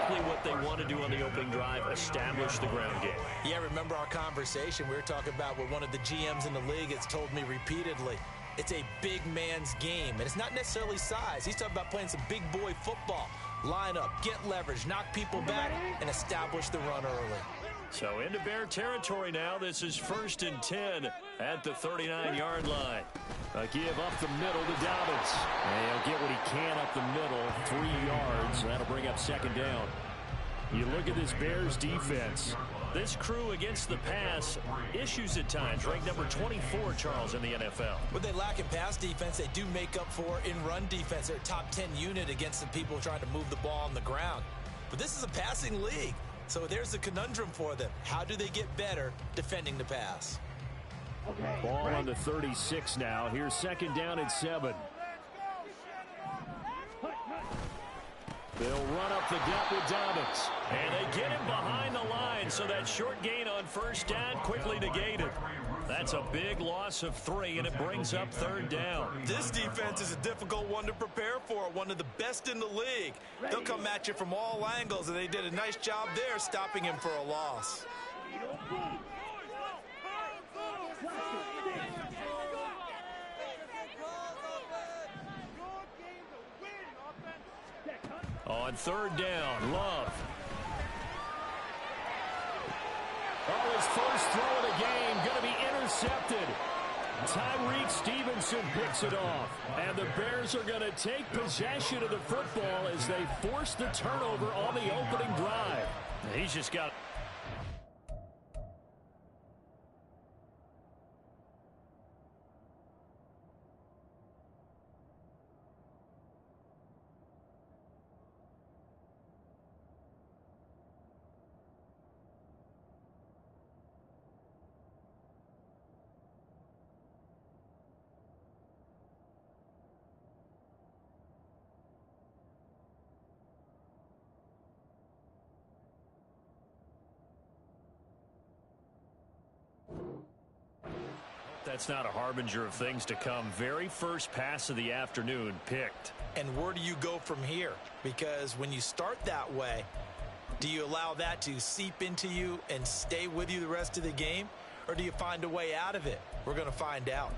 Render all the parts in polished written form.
exactly what they want to do on the opening drive, establish the ground game. Yeah, remember our conversation? We were talking about what one of the GMs in the league has told me repeatedly. It's a big man's game, and it's not necessarily size. He's talking about playing some big boy football. Line up, get leverage, knock people back, and establish the run early. So into Bear territory now. This is 1st and 10 at the 39-yard line. A give up the middle to Dobbins. And he'll get what he can up the middle, 3 yards. That'll bring up 2nd down. You look at this Bears defense. This crew against the pass, issues at times. Ranked number 24, Charles, in the NFL. What they lack in pass defense, they do make up for in run defense. They're a top 10 unit against the people trying to move the ball on the ground. But this is a passing league. So there's a conundrum for them. How do they get better defending the pass? Ball on the 36 now. Here's 2nd down and 7. They'll run up the gut with Dobbins. And they get him behind the line, so that short gain on 1st down quickly negated. That's a big loss of 3, and it brings up 3rd down. This defense is a difficult one to prepare for, one of the best in the league. They'll come at you from all angles, and they did a nice job there stopping him for a loss. On 3rd down, Love. Oh, his first throw of the game going to be intercepted. Tyreek Stevenson picks it off. And the Bears are going to take possession of the football as they force the turnover on the opening drive. He's just got... That's not a harbinger of things to come. Very first pass of the afternoon picked. And where do you go from here? Because when you start that way, do you allow that to seep into you and stay with you the rest of the game? Or do you find a way out of it? We're going to find out.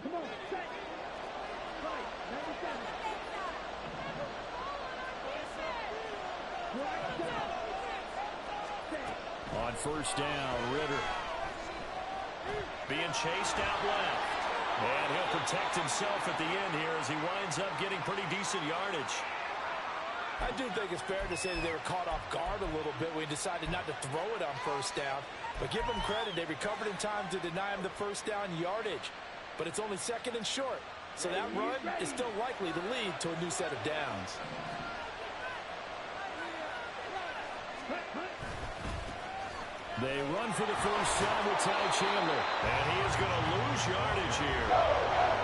Come on, set. Right, 97. On 1st down, Ritter. Being chased out left. And he'll protect himself at the end here as he winds up getting pretty decent yardage. I do think it's fair to say that they were caught off guard a little bit when he decided not to throw it on 1st down. But give them credit. They recovered in time to deny him the 1st down yardage. But it's only 2nd and short. So that run is still likely to lead to a new set of downs. They run for the 1st down with Ty Chandler. And he is going to lose yardage here.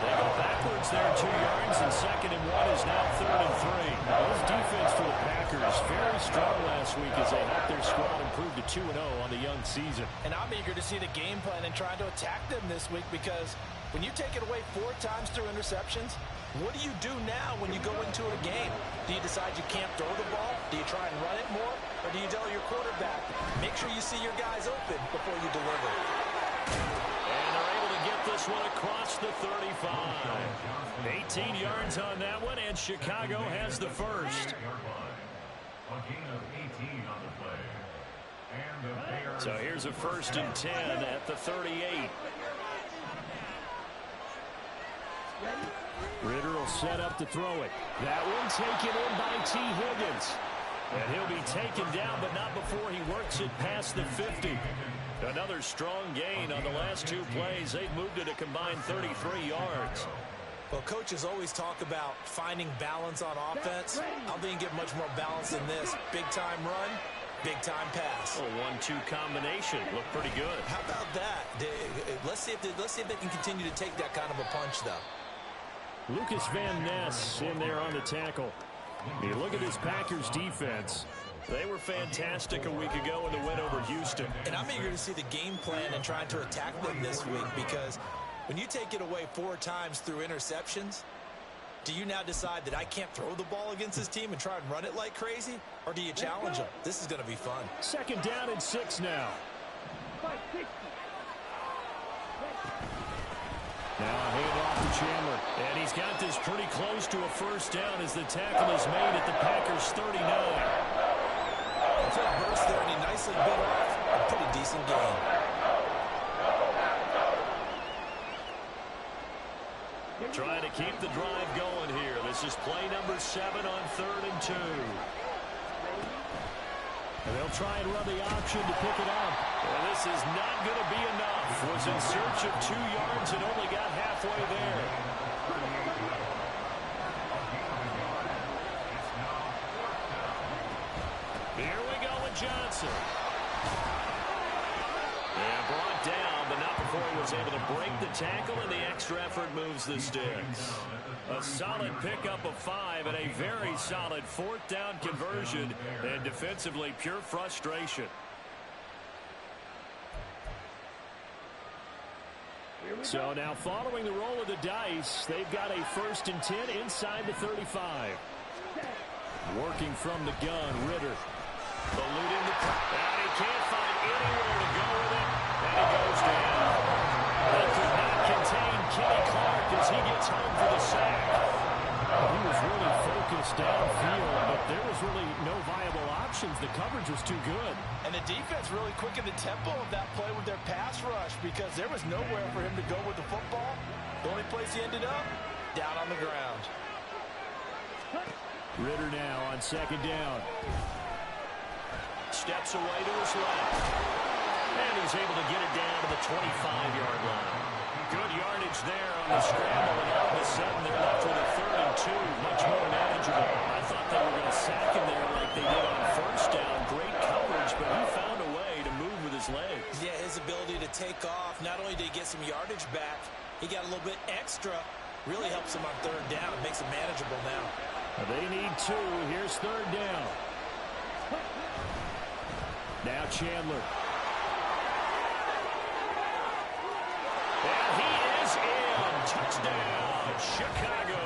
They go backwards there 2 yards, and 2nd and 1 is now 3rd and 3. This defense for the Packers very strong last week as they helped their squad improve to 2-0 on the young season. And I'm eager to see the game plan and trying to attack them this week, because when you take it away 4 times through interceptions, what do you do now when you go into a game? Do you decide you can't throw the ball? Do you try and run it more? Or do you tell your quarterback, make sure you see your guys open before you deliver? And they're able to get this one across the 35. 18 yards on that one, and Chicago has the first. So here's a 1st and 10 at the 38. Ritter will set up to throw it. That one taken in by T. Higgins. And he'll be taken down, but not before he works it past the 50. Another strong gain on the last 2 plays. They've moved it a combined 33 yards. Well, coaches always talk about finding balance on offense. I don't think you get much more balance than this. Big-time run, big-time pass. A 1-2 combination. Looked pretty good. How about that? Let's see if they can continue to take that kind of a punch, though. Lucas Van Ness in there on the tackle. You look at this Packers defense. They were fantastic a week ago in the win over Houston. And I'm eager to see the game plan and trying to attack them this week, because when you take it away 4 times through interceptions, Do you now decide that I can't throw the ball against this team and try and run it like crazy? Or do you challenge them? This is going to be fun. 2nd down and 6 now. Now a handoff to Chandler. And he's got this pretty close to a 1st down as the tackle is made at the Packers' 39. Quick burst there, and he nicely bit off a pretty decent game. Trying to keep the drive going here. This is play number 7 on 3rd and 2. And they'll try and run the option to pick it up. And this is not going to be enough. Was in search of 2 yards and only got halfway there. Here we go with Johnson. And brought down, but not before he was able to break the tackle, and the extra effort moves the sticks. A solid pickup of 5 and a very solid 4th down conversion, and defensively pure frustration. So now following the roll of the dice, they've got a 1st and 10 inside the 35. Working from the gun, Ritter. Eluding the and he can't find anywhere to go with it, and he goes down. They could not contain Kenny Clark as he gets home for the sack. He was really focused downfield, but there was really no viable options. The coverage was too good. And the defense really quickened the tempo of that play with their pass rush because there was nowhere for him to go with the football. The only place he ended up, down on the ground. Ritter now on 2nd down. Steps away to his left. And he's able to get it down to the 25-yard line. Good yardage there on the scramble, and all of a sudden they're left with a 3rd and 2. Much more manageable. I thought they were going to sack him there like they did on 1st down. Great coverage, but he found a way to move with his legs. Yeah, his ability to take off, not only did he get some yardage back, he got a little bit extra. Really helps him on 3rd down. It makes it manageable now. They need 2. Here's 3rd down. Now Chandler. And he is in. Touchdown, Chicago.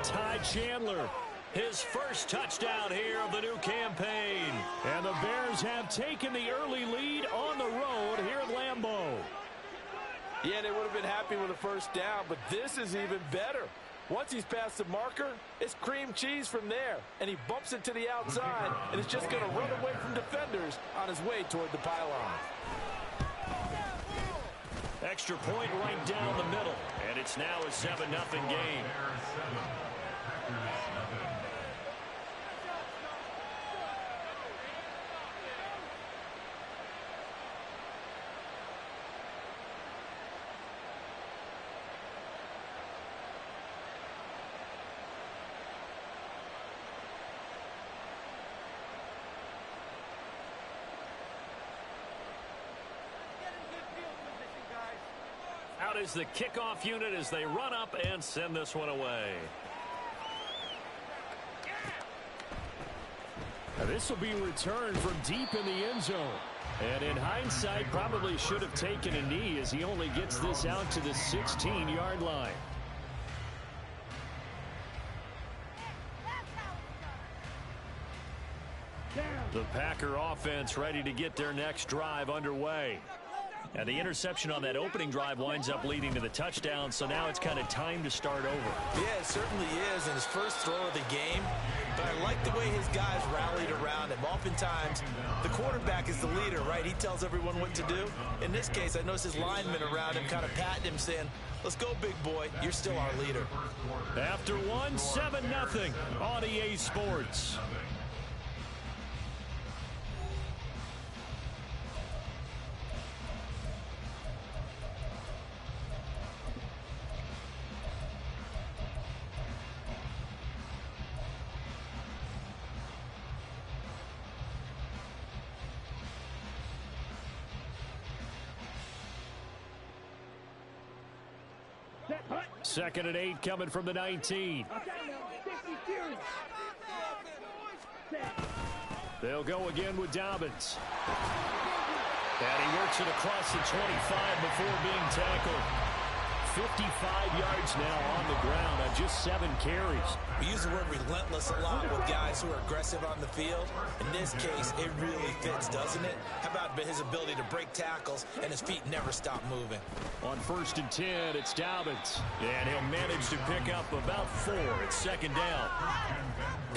Ty Chandler, his 1st touchdown here of the new campaign. And the Bears have taken the early lead on the road here at Lambeau. Yeah, they would have been happy with a 1st down, but this is even better. Once he's past the marker, it's cream cheese from there. And he bumps it to the outside, and it's just going to run away from defenders on his way toward the pylon. Extra point right down the middle. And it's now a 7-0 game. Out is the kickoff unit as they run up and send this one away. Now this will be returned from deep in the end zone. And in hindsight, probably should have taken a knee as he only gets this out to the 16-yard line. The Packer offense ready to get their next drive underway. And the interception on that opening drive winds up leading to the touchdown, so now it's kind of time to start over. Yeah, it certainly is in his first throw of the game. But I like the way his guys rallied around him. Oftentimes, the quarterback is the leader, right? He tells everyone what to do. In this case, I noticed his linemen around him kind of patting him, saying, let's go, big boy. You're still our leader. After one, 7-0 on EA Sports. Second and 8 coming from the 19. They'll go again with Dobbins. And he works it across the 25 before being tackled. 55 yards now on the ground on just 7 carries. We use the word relentless a lot with guys who are aggressive on the field. In this case, it really fits, doesn't it? How about his ability to break tackles and his feet never stop moving? On 1st and 10, it's Dobbins. And he'll manage to pick up about 4. It's 2nd down.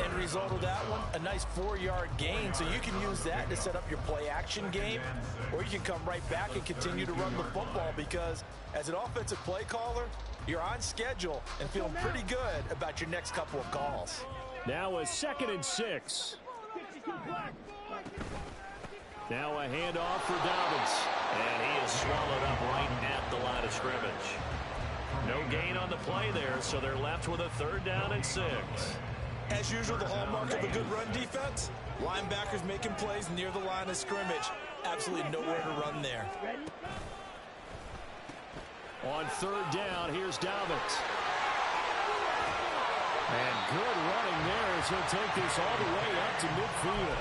End result of that one, a nice 4-yard gain. So you can use that to set up your play-action game, or you can come right back and continue to run the football because as an offensive play caller, you're on schedule and feeling pretty good about your next couple of calls. Now a 2nd and 6. Now a handoff for Dobbins. And he is swallowed up right at the line of scrimmage. No gain on the play there, so they're left with a 3rd down and 6. As usual, the hallmark of a good run defense, linebackers making plays near the line of scrimmage. Absolutely nowhere to run there. On 3rd down, here's Dobbins. And good running there as he'll take this all the way up to midfield.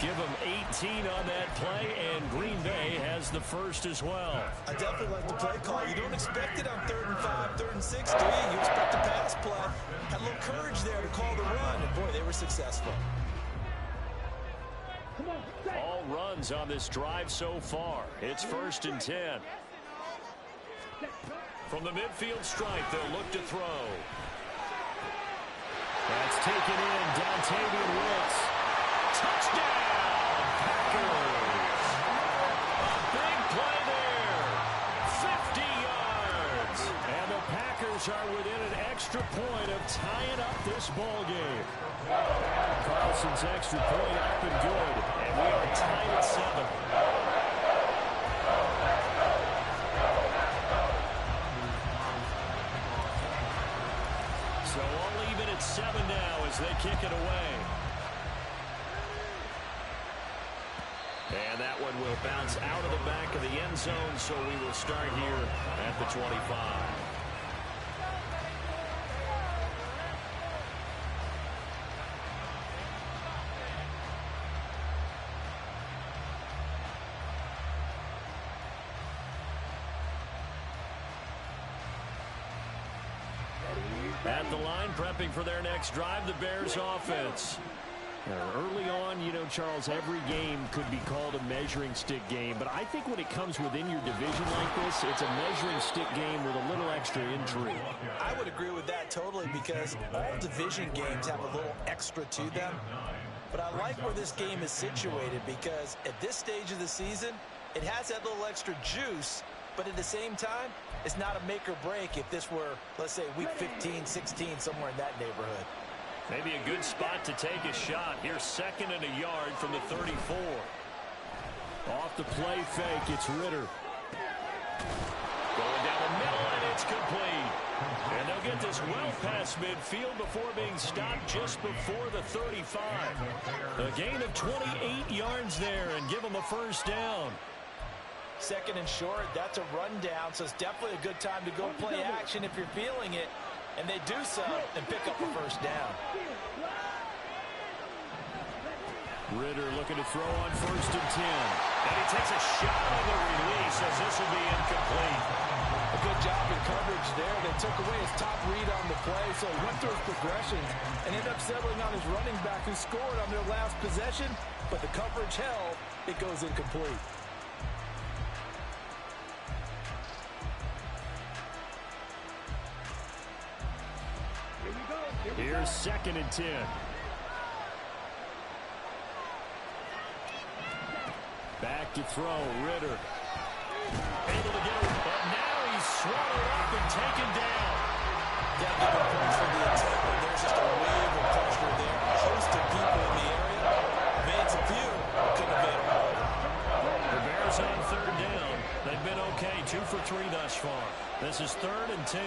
Give him 18 on that play, and Green Bay has the first as well. I definitely like the play call. You don't expect it on 3rd and 5, 3rd and 6, do you? You expect a pass play. Had a little courage there to call the run, and boy, they were successful. All runs on this drive so far. It's 1st and 10. From the midfield stripe, they'll look to throw. That's taken in. Dontavian Wicks. Touchdown, Packers. Big play there. 50 yards. And the Packers are within an extra point of tying up this ball game. Carlson's extra point up and good. And we are tied at 7. So all even at 7 now as they kick it away. And that one will bounce out of the back of the end zone, so we will start here at the 25. At the line, prepping for their next drive, the Bears offense. Early on, you know, Charles, every game could be called a measuring stick game, but I think when it comes within your division like this, it's a measuring stick game with a little extra intrigue. I would agree with that totally because all division games have a little extra to them. But I like where this game is situated because at this stage of the season, it has that little extra juice, but at the same time, it's not a make or break if this were, let's say, week 15, 16, somewhere in that neighborhood. Maybe a good spot to take a shot. Here's 2nd and a yard from the 34. Off the play fake, it's Ritter. Going down the middle, and it's complete. And they'll get this well past midfield before being stopped just before the 35. A gain of 28 yards there and give them a 1st down. 2nd and short, that's a rundown, so it's definitely a good time to go play action if you're feeling it. And they do so and pick up a 1st down. Ritter looking to throw on 1st and 10. And he takes a shot on the release as this will be incomplete. A good job in coverage there. They took away his top read on the play, so he went through his progressions and ended up settling on his running back who scored on their last possession. But the coverage held. It goes incomplete. Here's 2nd and 10. Back to throw, Ritter. Able to get it, but now he's swallowed up and taken down. Got to give him points for the attempt, but there's just a wave of pressure there. A host of people in the area. Made a few, couldn't have made all. The Bears on 3rd down. They've been okay, 2 for 3 thus far. This is 3rd and 10.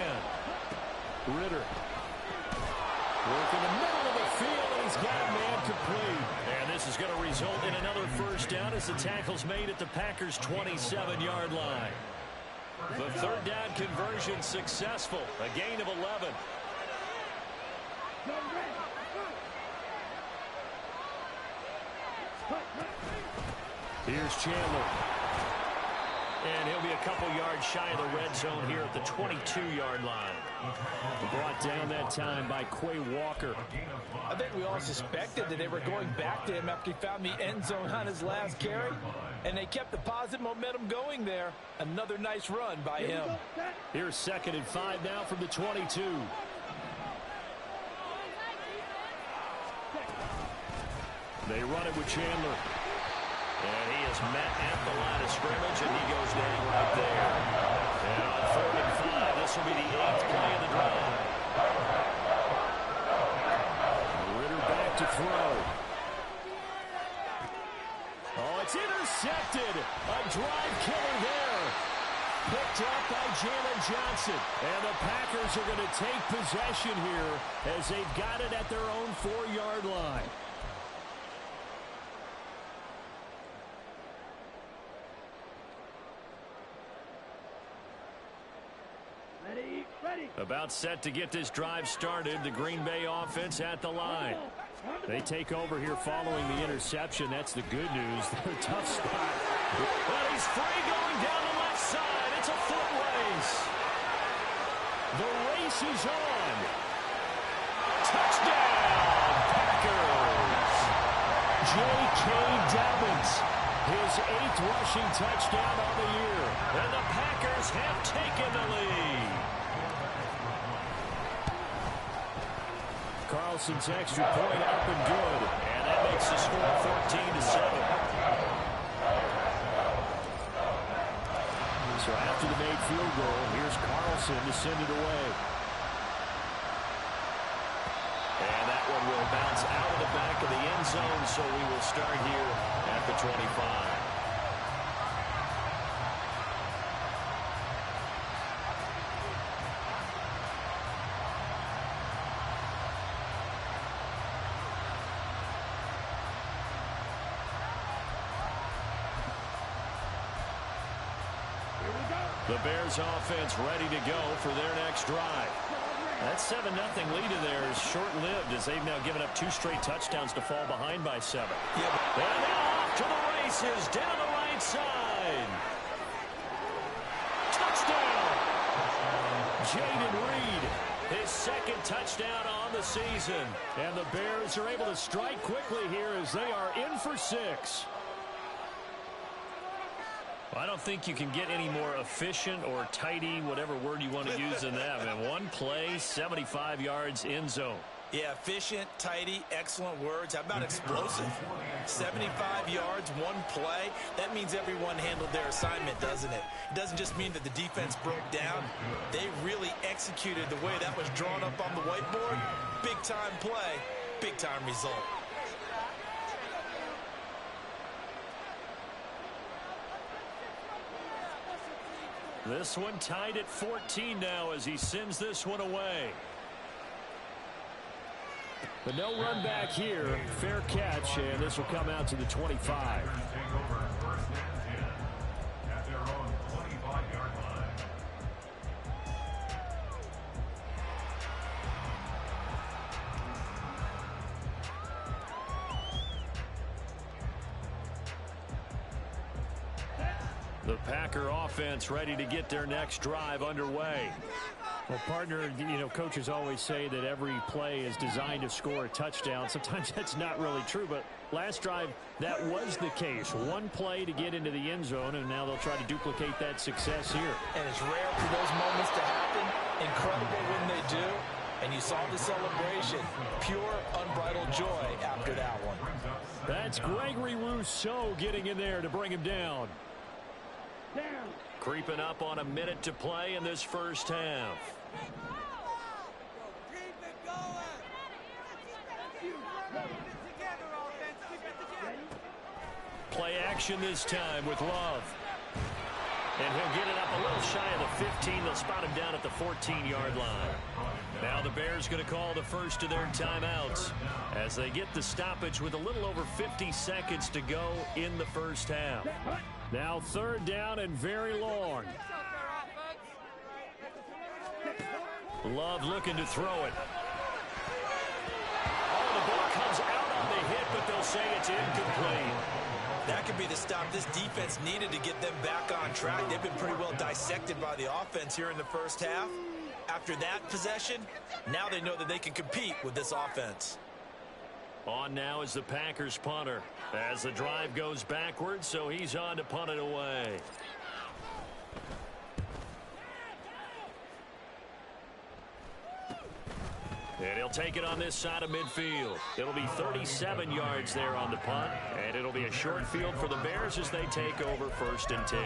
Ritter. Work in the middle of the field, and he's got a man complete. And this is going to result in another 1st down as the tackle's made at the Packers' 27-yard line. The 3rd down conversion successful, a gain of 11. Here's Chandler. And he'll be a couple yards shy of the red zone here at the 22-yard line. Brought down that time by Quay Walker. I think we all suspected that they were going back to him after he found the end zone on his last carry. And they kept the positive momentum going there. Another nice run by him. Here's 2nd and 5 now from the 22. They run it with Chandler. And he is met at the line of scrimmage, and he goes down right there. And on 3rd and 5, this will be the 8th play of the drive. Ritter back to throw. Oh, it's intercepted. A drive killer there. Picked up by Jalen Johnson. And the Packers are going to take possession here as they've got it at their own 4-yard line. About set to get this drive started. The Green Bay offense at the line. They take over here following the interception. That's the good news. They're a tough spot. But he's free going down the left side. It's a foot race. The race is on. Touchdown, Packers. J.K. Dobbins, his 8th rushing touchdown on the year. And the Packers have taken the lead. Carlson's extra point up and good. And that makes the score 14-7. So after the made field goal, here's Carlson to send it away. And that one will bounce out of the back of the end zone, so we will start here at the 25. The Bears offense ready to go for their next drive. That 7-0 lead of theirs short-lived as they've now given up 2 straight touchdowns to fall behind by 7. And now off to the races down the right side. Touchdown! Jaden Reed, his 2nd touchdown on the season. And the Bears are able to strike quickly here as they are in for 6. I don't think you can get any more efficient or tidy, whatever word you want to use in that. Man, 1 play, 75 yards in zone. Yeah, efficient, tidy, excellent words. How about explosive? 75 yards, 1 play. That means everyone handled their assignment, doesn't it? It doesn't just mean that the defense broke down. They really executed the way that was drawn up on the whiteboard. Big-time play, big-time result. This one tied at 14 now as he sends this one away. But no run back here. Fair catch, and this will come out to the 25. The Packer offense ready to get their next drive underway. Well, partner, coaches always say that every play is designed to score a touchdown. Sometimes that's not really true, but last drive, that was the case. 1 play to get into the end zone, and now they'll try to duplicate that success here. And it's rare for those moments to happen. Incredible when they do. And you saw the celebration. Pure, unbridled joy after that one. That's Gregory Rousseau getting in there to bring him down. Creeping up on a minute to play in this first half. Play action this time with Love. And he'll get it up a little shy of the 15. They'll spot him down at the 14-yard line. Now the Bears going to call the first of their timeouts as they get the stoppage with a little over 50 seconds to go in the first half. Now 3rd down and very long. Love looking to throw it. Oh, the ball comes out on the hit, but they'll say it's incomplete. That could be the stop this defense needed to get them back on track. They've been pretty well dissected by the offense here in the first half. After that possession, now they know that they can compete with this offense. On now is the Packers punter as the drive goes backwards, so he's on to punt it away. And he'll take it on this side of midfield. It'll be 37 yards there on the punt, and it'll be a short field for the Bears as they take over 1st and 10.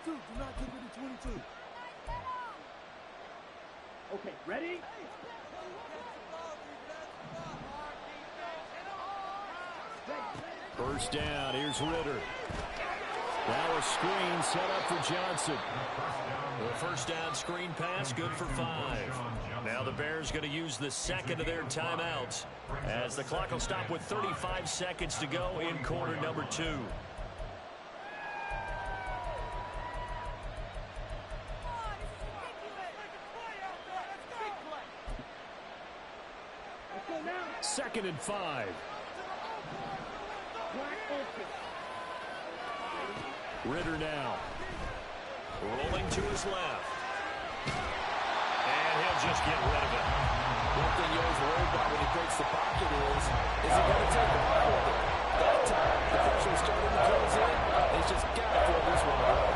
Do not give it to 22. Okay, ready? First down, here's Ritter. Now a screen set up for Johnson. The first down screen pass, good for 5. Now the Bears going to use the second of their timeouts as the clock will stop with 35 seconds to go in quarter number 2. Second and 5. Ritter now. Rolling to his left. And he'll just get rid of it. One thing you always worry about when he breaks the pocket is he going to take off with it? That time, the pressure was starting to close in. He's just got to throw this one away.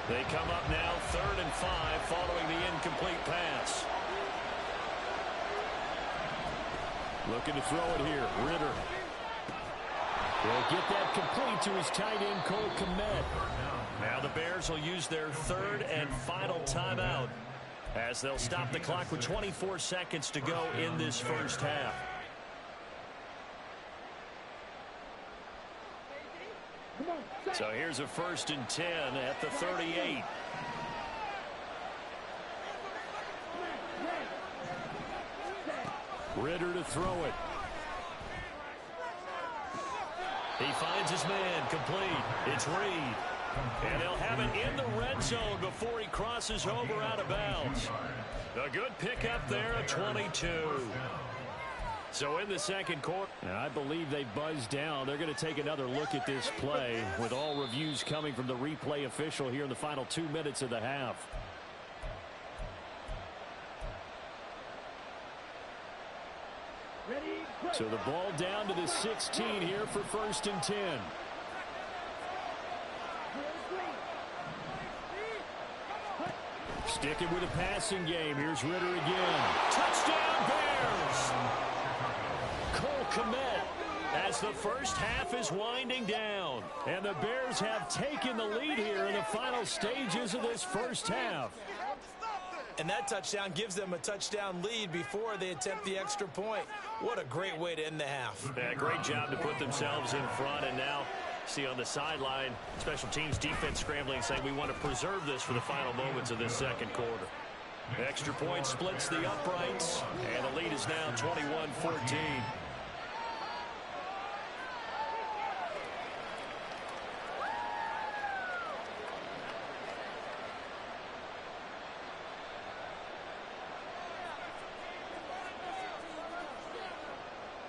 They come up now, 3rd and 5, following the incomplete pass. Looking to throw it here, Ritter. He'll get that complete to his tight end, Cole Kmet. Now the Bears will use their 3rd and final timeout as they'll stop the clock with 24 seconds to go in this first half. So here's a 1st and 10 at the 38. Ritter to throw it. He finds his man, complete. It's Reed. And they'll have it in the red zone before he crosses over out of bounds. A good pickup there, a 22. So in the second quarter, and I believe they buzzed down. They're going to take another look at this play with all reviews coming from the replay official here in the final 2 minutes of the half. So the ball down to the 16 here for 1st and 10. Sticking with a passing game. Here's Ritter again. Touchdown Bears! Cole Kmet as the first half is winding down. And the Bears have taken the lead here in the final stages of this first half. And that touchdown gives them a touchdown lead before they attempt the extra point. What a great way to end the half. Yeah, great job to put themselves in front. And now, see on the sideline, special teams defense scrambling, saying we want to preserve this for the final moments of this second quarter. Extra point splits the uprights, and the lead is now 21-14.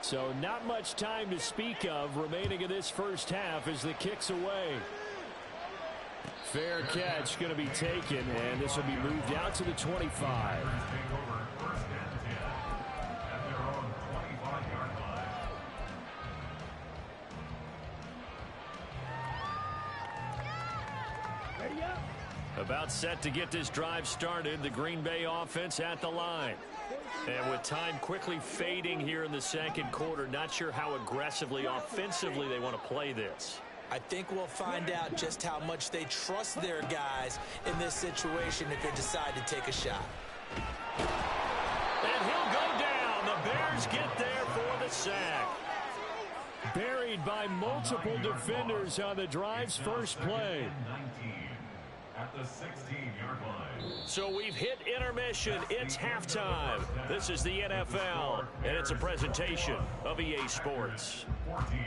So not much time to speak of remaining in this first half as the kick's away. Fair catch going to be taken, and this will be moved out to the 25. About set to get this drive started, the Green Bay offense at the line. And with time quickly fading here in the second quarter, not sure how aggressively, offensively they want to play this. I think we'll find out just how much they trust their guys in this situation if they decide to take a shot. And he'll go down. The Bears get there for the sack. Barry carried by multiple defenders on the drive's first play. At the 16-yard line. So we've hit intermission. It's halftime. This is the NFL, and it's a presentation of EA Sports. 14.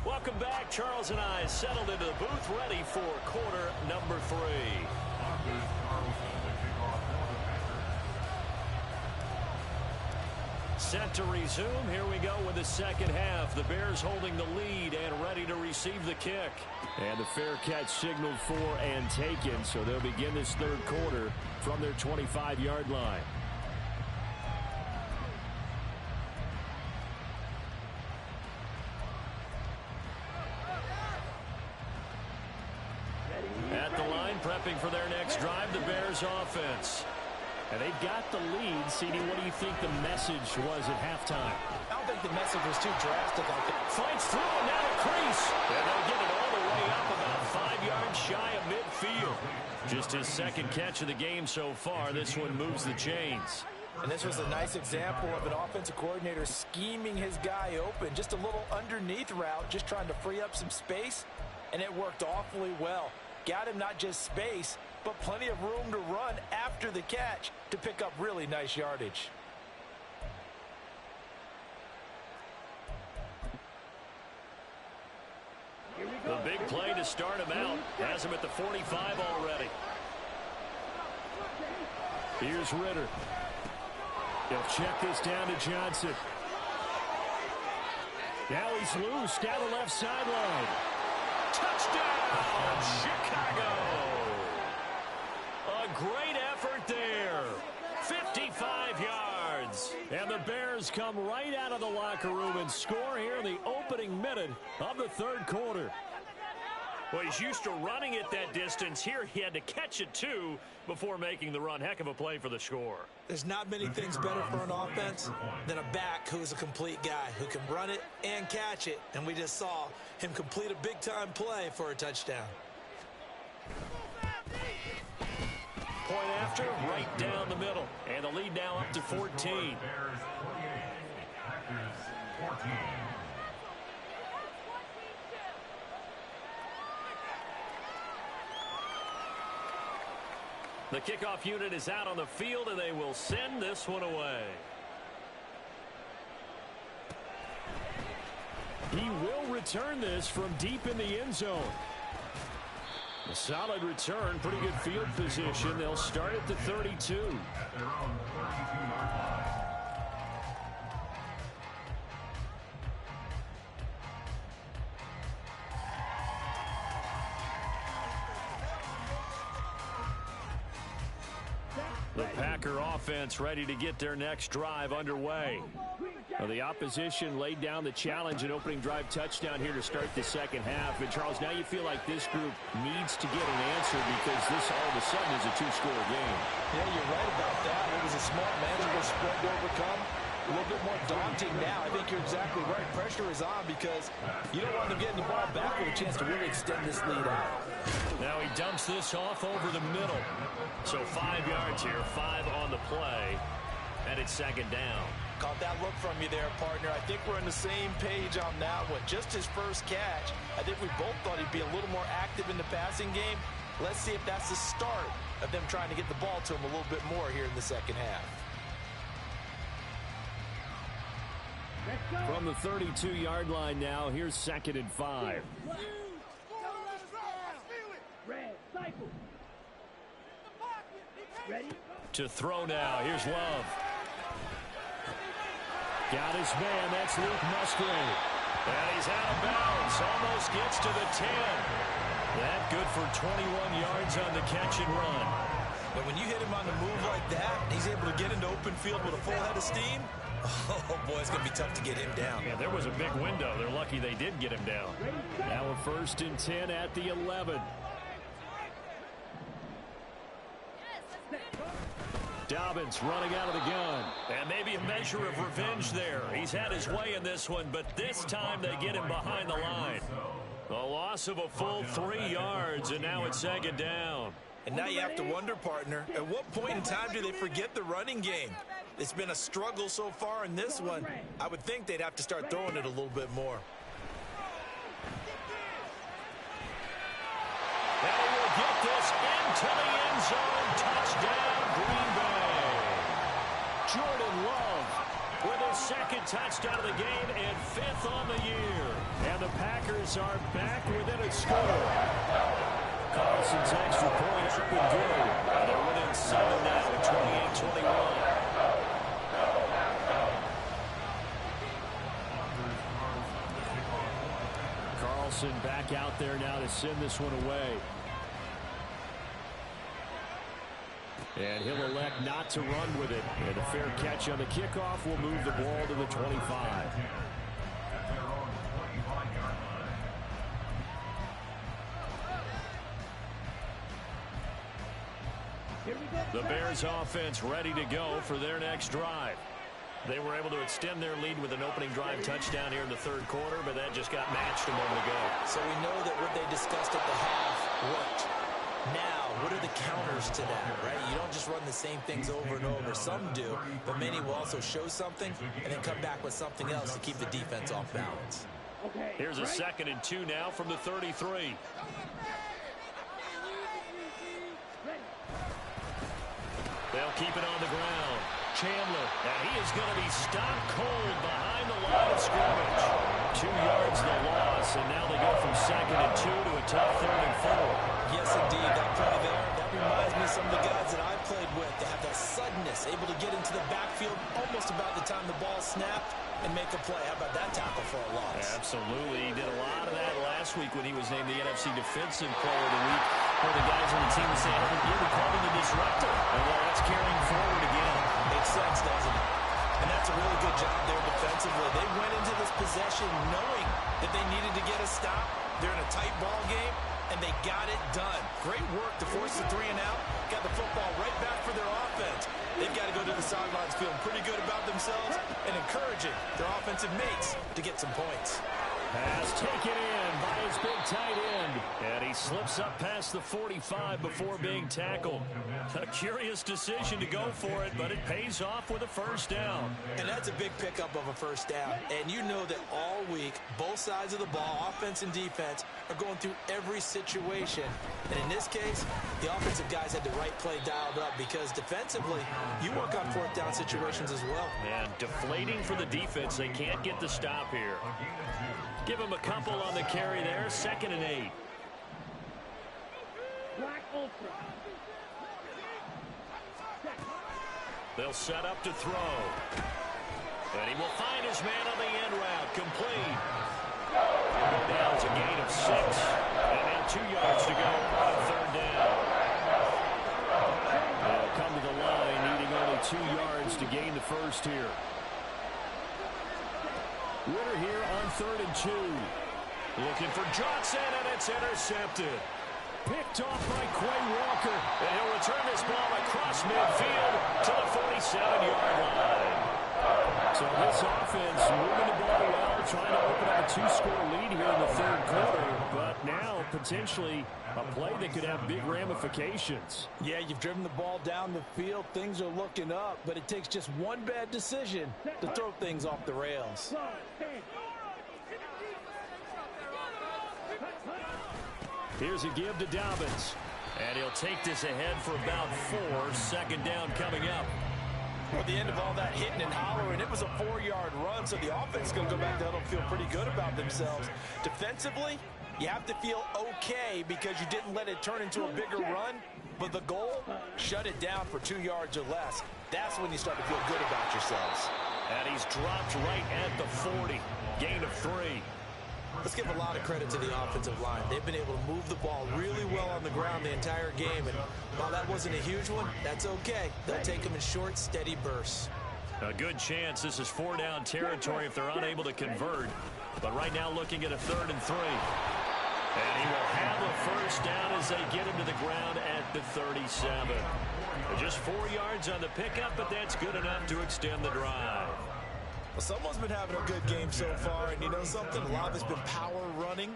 Welcome back. Charles and I settled into the booth, ready for quarter number 3. Set to resume. Here we go with the second half. The Bears holding the lead and ready to receive the kick. And the fair catch signaled for and taken, so they'll begin this third quarter from their 25-yard line. At the line, prepping for their next drive, the Bears offense. And they've got the lead. CD, what do you think the message was at halftime? I don't think the message was too drastic. Fights through and now a crease. And they'll get it all the way up about 5 yards shy of midfield. Just his second catch of the game so far. This one moves the chains. And this was a nice example of an offensive coordinator scheming his guy open. Just a little underneath route, just trying to free up some space. And it worked awfully well. Got him not just space, but plenty of room to run after the catch to pick up really nice yardage. The big play to start him out. Has him at the 45 already. Here's Ritter. He'll check this down to Johnson. Now he's loose down the left sideline. Touchdown, Chicago! A great effort there. 55 yards. And the Bears come right out of the locker room and score here in the opening minute of the third quarter. Well, he's used to running it that distance. Here he had to catch it, too, before making the run. Heck of a play for the score. There's not many things better for an offense than a back who's a complete guy who can run it and catch it. And we just saw him complete a big-time play for a touchdown. Point after, right down the middle. And the lead now up to 14. Bears 28, Packers 14. The kickoff unit is out on the field, and they will send this one away. He will return this from deep in the end zone. A solid return, pretty good field position. They'll start at the 32. At their own 32-yard line. The Packer offense ready to get their next drive underway. Well, the opposition laid down the challenge and opening drive touchdown here to start the second half. And, Charles, now you feel like this group needs to get an answer because this all of a sudden is a two-score game. Yeah, you're right about that. It was a small, manageable spread to overcome. A little bit more daunting now. I think you're exactly right. Pressure is on because you don't want them getting the ball back with a chance to really extend this lead out. Now he dumps this off over the middle. So 5 yards here, 5 on the play, and it's second down. Caught that look from you there, partner. I think we're on the same page on that one. Just his first catch. I think we both thought he'd be a little more active in the passing game. Let's see if that's the start of them trying to get the ball to him a little bit more here in the second half. From the 32-yard line now, here's 2nd and 5. Ready? To throw now, here's Love. Got his man, that's Luke Musgrave. And he's out of bounds, almost gets to the 10. That good for 21 yards on the catch and run. But when you hit him on the move like that, he's able to get into open field with a full head of steam. Oh, boy, it's going to be tough to get him down. Yeah, there was a big window. They're lucky they did get him down. Now a 1st and 10 at the 11. Dobbins running out of the gun. And maybe a measure of revenge there. He's had his way in this one, but this time they get him behind the line. A loss of a full 3 yards, and now it's second down. And now you have to wonder, partner, at what point in time do they forget the running game? It's been a struggle so far in this one. I would think they'd have to start throwing it a little bit more. And he will get this into the end zone. Touchdown, Green Bay. Jordan Love with his second touchdown of the game and 5th on the year. And the Packers are back within a score. Carlson's extra point up and good. And they're winning 7 now at 28-21. Carlson back out there now to send this one away. And he'll elect not to run with it. And a fair catch on the kickoff will move the ball to the 25. The Bears offense ready to go for their next drive. They were able to extend their lead with an opening drive touchdown here in the third quarter, but that just got matched a moment ago. So we know that what they discussed at the half worked. Now, what are the counters to that, right? You don't just run the same things over and over. Some do, but many will also show something and then come back with something else to keep the defense off balance. Here's a 2nd and 2 now from the 33. They'll keep it on the ground. Chandler, and he is going to be stopped cold behind the line of scrimmage. 2 yards the loss, and now they go from 2nd and 2 to a tough 3rd and 4. Yes, indeed. That play there, that reminds me of some of the guys that I've played with. They have that suddenness, able to get into the backfield almost about the time the ball snapped and make a play. How about that tackle for a loss? Absolutely. He did a lot of that last week when he was named the NFC Defensive Player of the Week. For the guys on the team to say, hey, we called him the disruptor. And well, that's carrying forward again. Makes sense, doesn't it? And that's a really good job there defensively. They went into this possession knowing that they needed to get a stop. They're in a tight ball game, and they got it done. Great work to force the 3 and out. Got the football right back for their offense. They've got to go to the sidelines feeling pretty good about themselves and encouraging their offensive mates to get some points. Pass taken in by his big tight end. And he slips up past the 45 before being tackled. A curious decision to go for it, but it pays off with a first down. And that's a big pickup of a first down. And you know that all week, both sides of the ball, offense and defense, are going through every situation. And in this case, the offensive guys had the right play dialed up because defensively, you work on 4th down situations as well. And deflating for the defense. They can't get the stop here. Give him a couple on the carry there. 2nd and 8. They'll set up to throw. And he will find his man on the end route. Complete. Now it's a gain of 6. And now 2 yards to go on 3rd down. They'll come to the line, needing only 2 yards to gain the first here. Ritter here on 3rd and 2. Looking for Johnson, and it's intercepted. Picked off by Quay Walker. And he'll return this ball across midfield to the 47-yard line. So this offense moving the ball well, trying to open up a 2-score lead here in the 3rd quarter. But now, potentially, a play that could have big ramifications. Yeah, you've driven the ball down the field. Things are looking up, but it takes just one bad decision to throw things off the rails. Here's a give to Dobbins. And he'll take this ahead for about 4. 2nd down coming up. At the end of all that hitting and hollering, it was a 4-yard run, so the offense is going to go back there and feel pretty good about themselves. Defensively, you have to feel okay because you didn't let it turn into a bigger run, but the goal, shut it down for 2 yards or less. That's when you start to feel good about yourselves. And he's dropped right at the 40. Gain of 3. Let's give a lot of credit to the offensive line. They've been able to move the ball really well on the ground the entire game. And while that wasn't a huge one, that's okay. They'll take them in short, steady bursts. A good chance this is 4-down territory if they're unable to convert. But right now looking at a 3rd and 3. And he will have a first down as they get him to the ground at the 37. Just 4 yards on the pickup, but that's good enough to extend the drive. Well, someone's been having a good game so far, and you know something? A lot of it's been power running.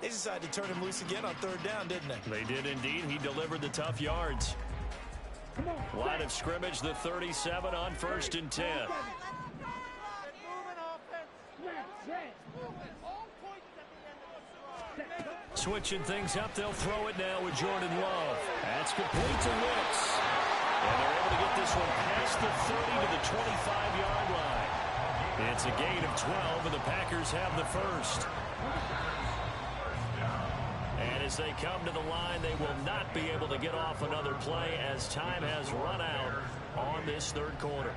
They decided to turn him loose again on 3rd down, didn't they? They did indeed. He delivered the tough yards. Line of scrimmage, the 37 on 1st and 10. Switching things up, they'll throw it now with Jordan Love. That's complete to Wicks. And they're able to get this one past the 30 to the 25-yard line. It's a gain of 12, and the Packers have the first. And as they come to the line, they will not be able to get off another play as time has run out on this 3rd quarter.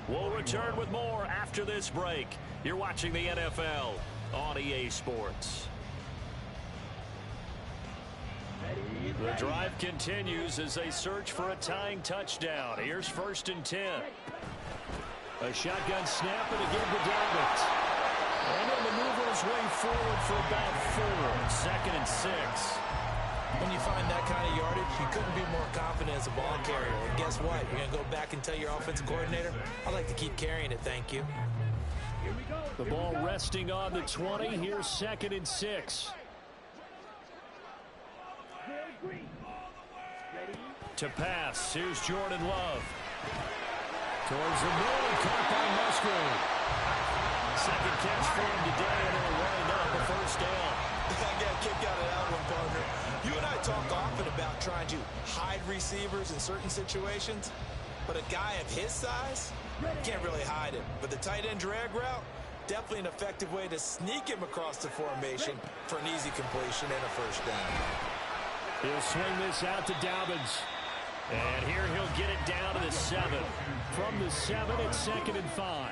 We'll return with more after this break. You're watching the NFL on EA Sports. The drive continues as they search for a tying touchdown. Here's 1st and 10. A shotgun snap and again to Dobbins. And he'll maneuver his way forward for about 4. 2nd and 6. When you find that kind of yardage, you couldn't be more confident as a ball carrier. And guess what? You're going to go back and tell your offensive coordinator, I'd like to keep carrying it, thank you. The ball resting on the 20. Here's 2nd and 6. To pass, here's Jordan Love. Towards the middle, caught by Musgrave. 2nd catch for him today, and it'll wind up a 1st down. I got a kick out of that one, partner. You and I talk often about trying to hide receivers in certain situations, but a guy of his size can't really hide him. But the tight end drag route, definitely an effective way to sneak him across the formation for an easy completion and a 1st down. He'll swing this out to Dobbins. And here he'll get it down to the 7. From the 7, it's 2nd and 5.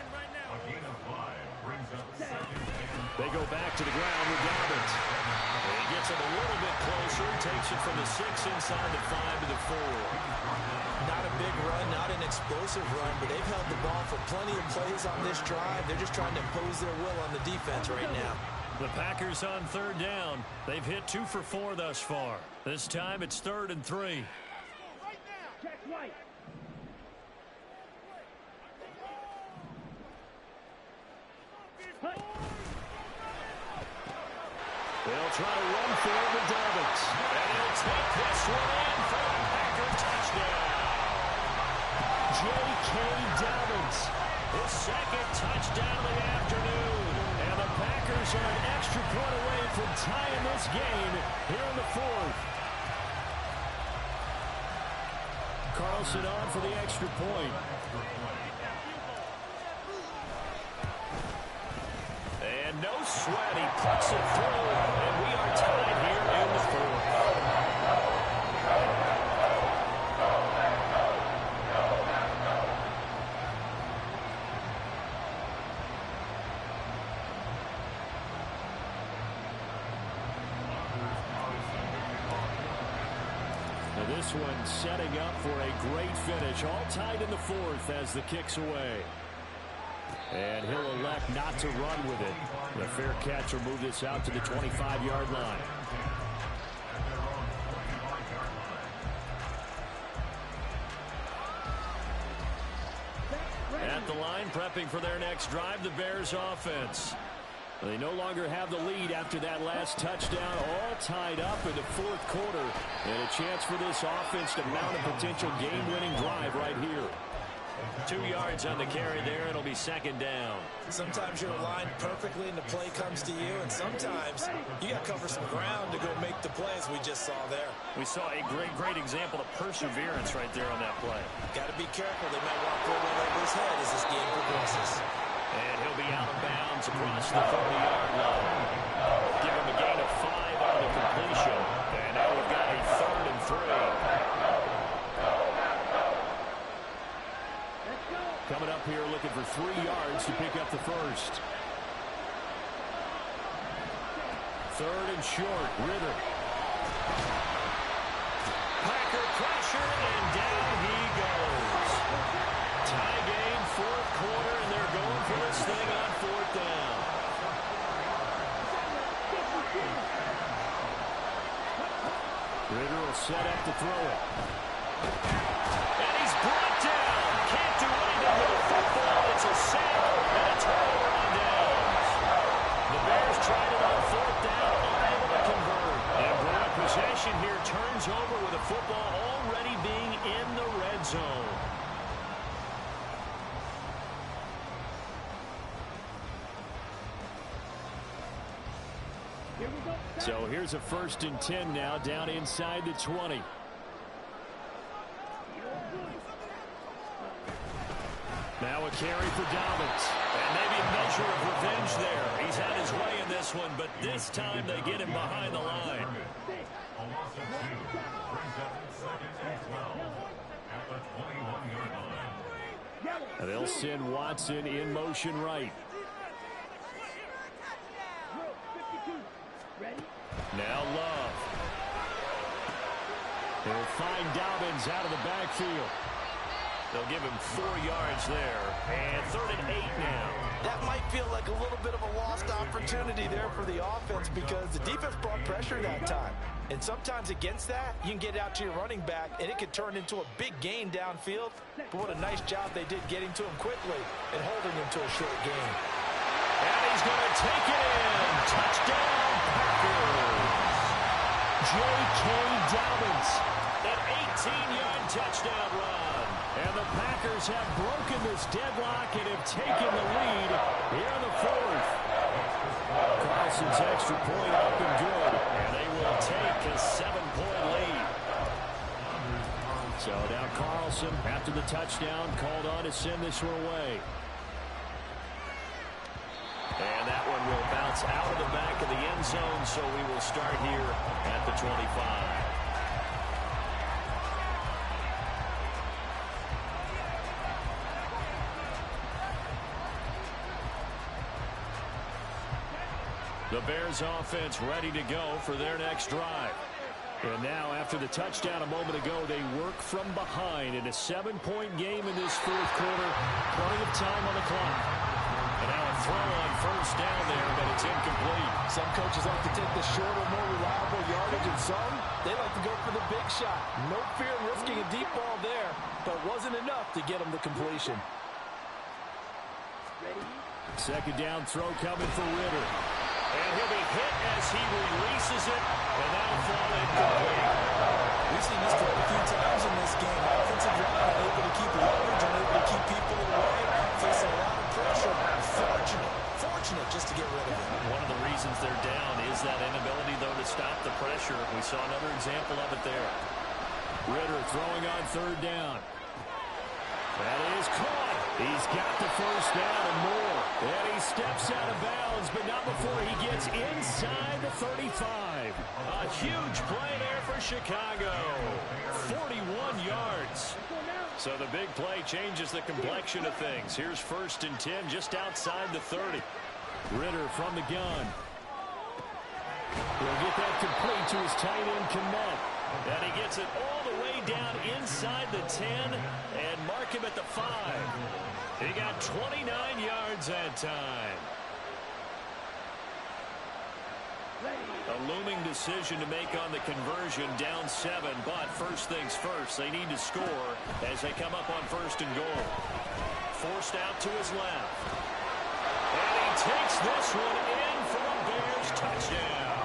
They go back to the ground with Dobbins. And he gets it a little bit closer, takes it from the 6 inside the 5 to the 4. Not a big run, not an explosive run, but they've held the ball for plenty of plays on this drive. They're just trying to impose their will on the defense right now. The Packers on 3rd down. They've hit 2 for 4 thus far. This time it's 3rd and 3. They'll try to run for it with Dobbins. And he'll take this one in for a Packer touchdown. J.K. Dobbins, his 2nd touchdown of the afternoon. And the Packers are an extra point away from tying this game here in the 4th. Carlson on for the extra point. And no sweat, he puts it through, and we are tied here in the 4th. Now this one setting up for a great finish, all tied in the 4th as the kick's away. And he'll elect not to run with it. The fair catch will move this out to the 25-yard line. At the line, prepping for their next drive, the Bears offense. They no longer have the lead after that last touchdown, all tied up in the 4th quarter. And a chance for this offense to mount a potential game-winning drive right here. 2 yards on the carry there. It'll be 2nd down. Sometimes you're aligned perfectly and the play comes to you, and sometimes you got to cover some ground to go make the plays we just saw there. We saw a great example of perseverance right there on that play. Got to be careful. They might walk right over his head as this game progresses. And he'll be out of bounds across the 30-yard line. Give him a gain of 5 on the completion. And now we've got a 3rd and 3. Coming up here looking for 3 yards to pick up the first. 3rd and short. Ritter. Packer pressure, and down he goes. Tie game, 4th quarter, and they're going for this thing on 4th down. Ritter will set up to throw it. quarter's over with a football already being in the red zone. So here's a 1st and 10 now, down inside the 20. Now a carry for Dobbins. And maybe a measure of revenge there. He's had his way in this one, but this time they get him behind the line. A loss of 2 brings up 2nd and 12 at the 21-yard line. And they'll send Watson in motion right. Now Love. They'll find Dobbins out of the backfield. They'll give him 4 yards there. And 3rd and 8 now. That might feel like a little bit of a lost opportunity there for the offense because the defense brought pressure that time. And sometimes against that, you can get out to your running back, and it could turn into a big gain downfield. But what a nice job they did getting to him quickly and holding him to a short gain. And he's going to take it in. Touchdown, Packers. J.K. Dobbins, an 18-yard touchdown run. And the Packers have broken this deadlock and have taken the lead here in the 4th. Carlson's extra point up and good. And they will take a 7-point lead. So now Carlson, after the touchdown, called on to send this one away. And that one will bounce out of the back of the end zone, so we will start here at the 25. The Bears offense ready to go for their next drive. And now, after the touchdown a moment ago, they work from behind in a 7-point game in this 4th quarter. Plenty of time on the clock. And now a throw on 1st down there, but it's incomplete. Some coaches like to take the shorter, more reliable yardage, and some, they like to go for the big shot. No fear in risking a deep ball there, but wasn't enough to get them the completion. 2nd down throw coming for Ritter. And he'll be hit as he releases it, and that'll fall incomplete. We've seen this throw a few times in this game. Offensive line unable to keep leverage, unable to keep people away, facing a lot of pressure. Fortunate just to get rid of it. One of the reasons they're down is that inability, though, to stop the pressure. We saw another example of it there. Ritter throwing on 3rd down. That is caught. He's got the 1st down and more. And he steps out of bounds, but not before he gets inside the 35. A huge play there for Chicago. 41 yards. So the big play changes the complexion of things. Here's 1st and 10 just outside the 30. Ritter from the gun. He'll get that complete to his tight end, Kmet. And he gets it all the way down inside the 10 and mark him at the 5. He got 29 yards that time. A looming decision to make on the conversion, down 7, but first things first, they need to score as they come up on 1st and goal. Forced out to his left. And he takes this one in for a Bears touchdown.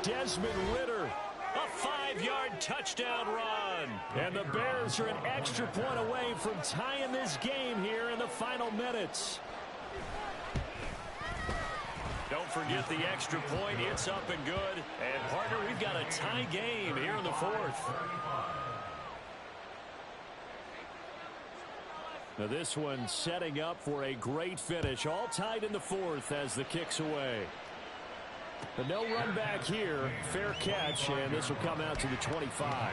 Desmond Ritter, a 5-yard touchdown run. And the Bears are an extra point away from tying this game here in the final minutes. Don't forget the extra point. It's up and good. And, partner, we've got a tie game here in the 4th. Now this one setting up for a great finish. All tied in the 4th as the kick's away. But no run back here. Fair catch, and this will come out to the 25.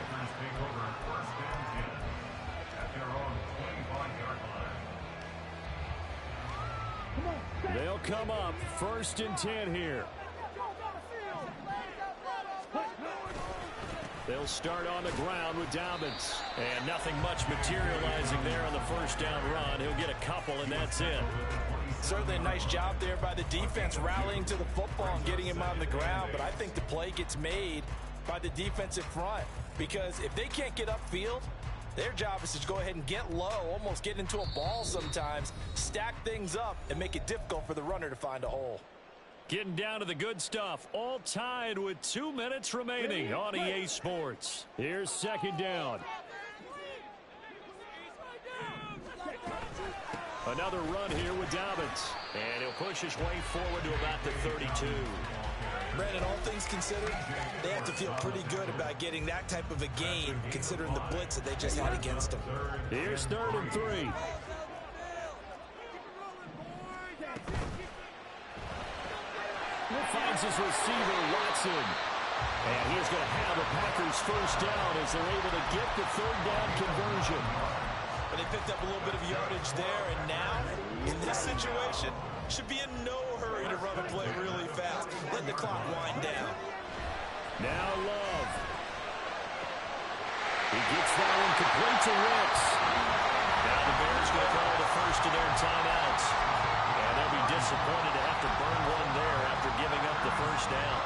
They'll come up 1st and 10 here. They'll start on the ground with Dobbins. And nothing much materializing there on the 1st down run. He'll get a couple, and that's it. Certainly a nice job there by the defense rallying to the football and getting him on the ground. But I think the play gets made by the defensive front. Because if they can't get upfield, their job is to go ahead and get low, almost get into a ball sometimes, stack things up, and make it difficult for the runner to find a hole. Getting down to the good stuff. All tied with 2 minutes remaining on EA Sports. Here's second down. Another run here with Dobbins. And he'll push his way forward to about the 32. Brandon, all things considered, they have to feel pretty good about getting that type of a gain, considering the blitz that they just had against them. Here's 3rd and 3. Finds his receiver, Watson. And he is going to have the Packers first down as they're able to get the 3rd down conversion. But they picked up a little bit of yardage there, and now, in this situation, should be in no hurry to run a play really fast. Let the clock wind down. Now Love. He gets that one complete to Wicks. Now the Bears going to call the first of their timeouts. And they'll be disappointed to have to burn one there after giving up the first down.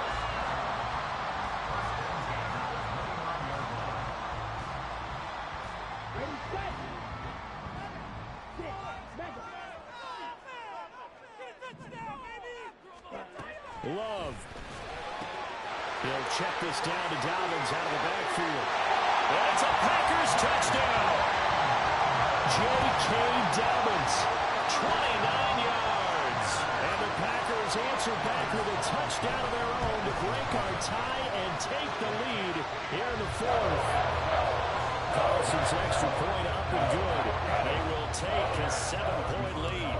Love. He'll check this down to Dobbins out of the backfield. And it's a Packers touchdown. J.K. Dobbins, 29 yards. And the Packers answer back with a touchdown of their own to break our tie and take the lead here in the 4th. Carlson's extra point up and good. And they will take a 7-point lead.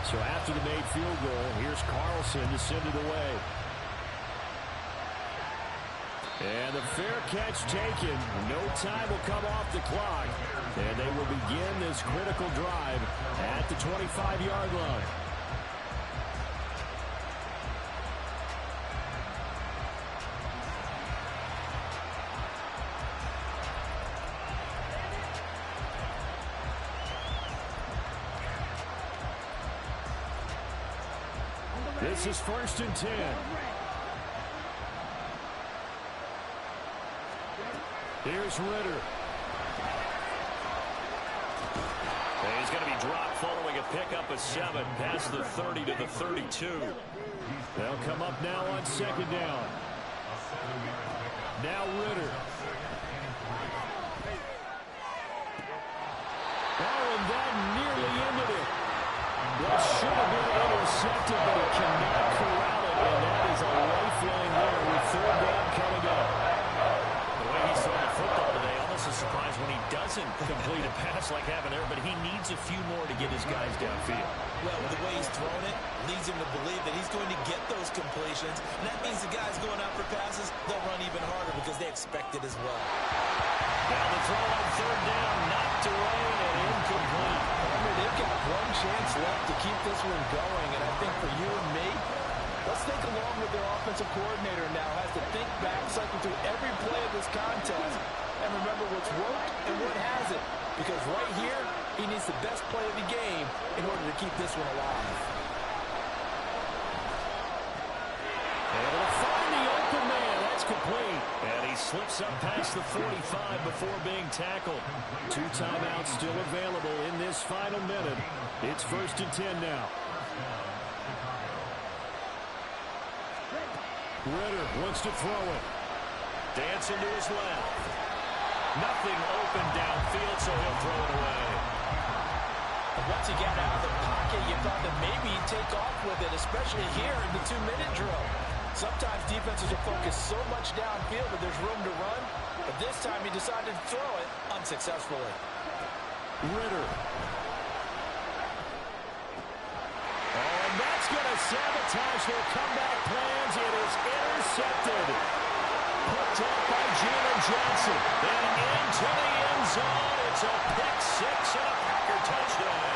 So after the made field goal, here's Carlson to send it away. And the fair catch taken. No time will come off the clock. And they will begin this critical drive at the 25-yard line. This is 1st and 10. Here's Ritter. And he's going to be dropped following a pickup of 7 past the 30 to the 32. They'll come up now on 2nd down. Now Ritter. Oh, and that nearly ended it. That should have been intercepted, but it cannot corral it, and that is a lifeline there with 3rd down coming up. The way he's throwing the football today, almost a surprise when he doesn't complete a pass like having there, but he needs a few more to get his guys downfield. Well, the way he's thrown it leads him to believe that he's going to get those completions, and that means the guys going out for passes, they'll run even harder because they expect it as well. Now the throw on 3rd down, knocked away and incomplete. They've got one chance left to keep this one going, and I think for you and me, let's think along with their offensive coordinator now. Has to think back, cycle through every play of this contest, and remember what's worked and what hasn't. Because right here, he needs the best play of the game in order to keep this one alive. Able to find the open man. That's complete. And he slips up past the 45 before being tackled. 2 timeouts still available in this final minute. It's 1st and 10 now. Ritter wants to throw it. Dancing to his left. Nothing open downfield, so he'll throw it away. Once he got out of the pocket, you thought that maybe he'd take off with it, especially here in the 2-minute drill. Sometimes defenses will focus so much downfield that there's room to run, but this time he decided to throw it unsuccessfully. Ritter. Oh, and that's going to sabotage their comeback plans. It is intercepted. Picked up by Jalen Johnson. And into the end zone. It's a pick 6 and a Packer touchdown.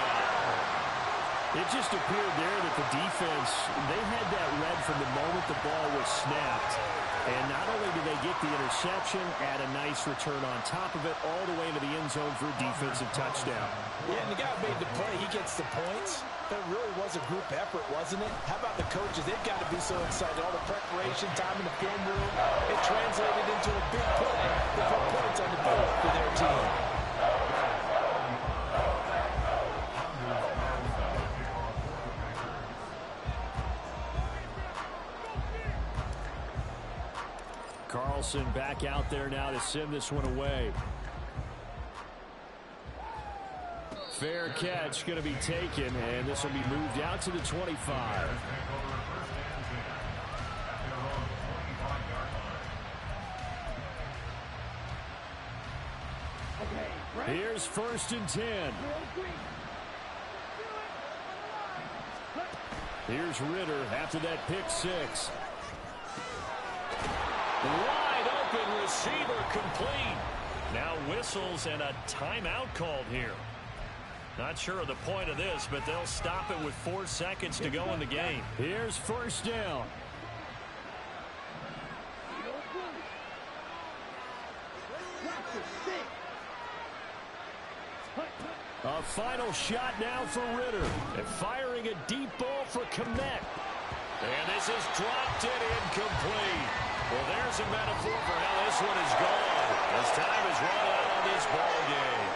It just appeared there that the defense, they had that read from the moment the ball was snapped. And not only did they get the interception, add a nice return on top of it, all the way into the end zone for a defensive touchdown. Yeah, and the guy who made the play, he gets the points. That really was a group effort, wasn't it? How about the coaches? They've got to be so excited. All the preparation, time in the film room, it translated into a big play. They put points on the board for their team. Wilson back out there now to send this one away. Fair catch going to be taken, and this will be moved out to the 25. Here's 1st and 10. Here's Ritter after that pick six. Wide open receiver complete. Now whistles and a timeout called here. Not sure of the point of this, but they'll stop it with 4 seconds to go in the game. Here's 1st down. A final shot now for Ritter. And firing a deep ball for Kmet. And this is dropped and incomplete. Well, there's a metaphor for how this one is gone. As time is run out on this ball game.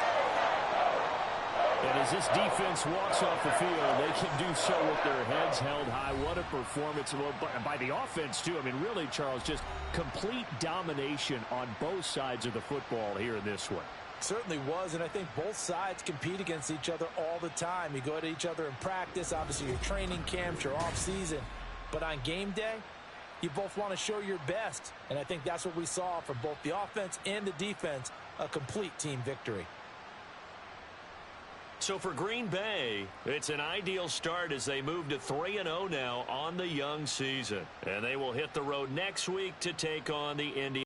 And as this defense walks off the field, they can do so with their heads held high. What a performance by the offense, too. I mean, really, Charles, just complete domination on both sides of the football here in this one. Certainly was, and I think both sides compete against each other all the time. You go at each other in practice, obviously your training camps, your off-season. But on game day, you both want to show your best. And I think that's what we saw from both the offense and the defense, a complete team victory. So for Green Bay, it's an ideal start as they move to 3-0 now on the young season. And they will hit the road next week to take on the Indians.